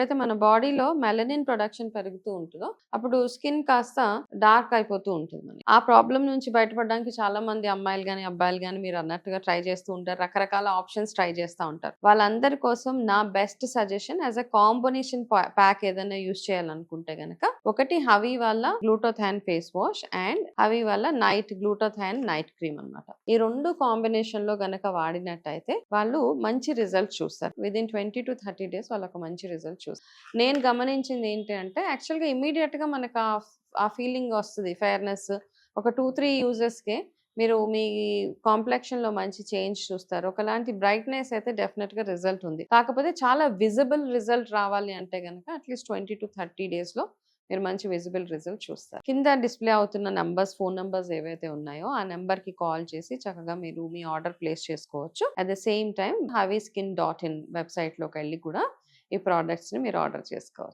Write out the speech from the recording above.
ఎప్పుడైతే మన బాడీలో మెలనిన్ ప్రొడక్షన్ పెరుగుతూ ఉంటుందో అప్పుడు స్కిన్ కాస్త డార్క్ అయిపోతూ ఉంటుంది మనకి. ఆ ప్రాబ్లం నుంచి బయటపడడానికి చాలా మంది అమ్మాయిలు గాని అబ్బాయిలు గాని మీరు అన్నట్టుగా ట్రై చేస్తూ ఉంటారు. రకరకాల ఆప్షన్స్ ట్రై చేస్తూ ఉంటారు. వాళ్ళందరి కోసం నా best suggestion as a combination pack ఏదైనా యూస్ చేయాలనుకుంటే గనక ఒకటి హవీ వాళ్ళ గ్లూటోథాన్ ఫేస్ వాష్ అండ్ హవీ వాళ్ళ నైట్ గ్లూటోథాన్ నైట్ క్రీమ్ అన్నమాట. ఈ రెండు కాంబినేషన్ లో గనక వాడినట్టయితే వాళ్ళు మంచి రిజల్ట్ చూస్తారు. విదిన్ 20 to 30 days వాళ్ళకు మంచి రిజల్ట్ చూస్తారు. నేను గమనించింది ఏంటి అంటే యాక్చువల్గా ఇమీడియట్ గా మనకు ఆ ఫీలింగ్ వస్తుంది ఫెయిర్నెస్. ఒక 2-3 యూజెస్కే మీరు మీ కాంప్లెక్షన్ లో మంచి చేంజ్ చూస్తారు. ఒకలాంటి బ్రైట్నెస్ అయితే డెఫినెట్ గా రిజల్ట్ ఉంది. కాకపోతే చాలా విజిబుల్ రిజల్ట్ రావాలి అంటే గనక అట్లీస్ట్ 20 to 30 days లో మీరు మంచి విజిబుల్ రిజల్ట్ చూస్తారు. కింద డిస్ప్లే అవుతున్న నంబర్స్, ఫోన్ నంబర్స్ ఏవైతే ఉన్నాయో ఆ నెంబర్ కి కాల్ చేసి చక్కగా మీరు మీ ఆర్డర్ ప్లేస్ చేసుకోవచ్చు. At the same time HaviSkin.in website లోకి వెళ్ళి కూడా ఈ ప్రోడక్ట్స్ ని మీరు ఆర్డర్ చేసుకోవచ్చు.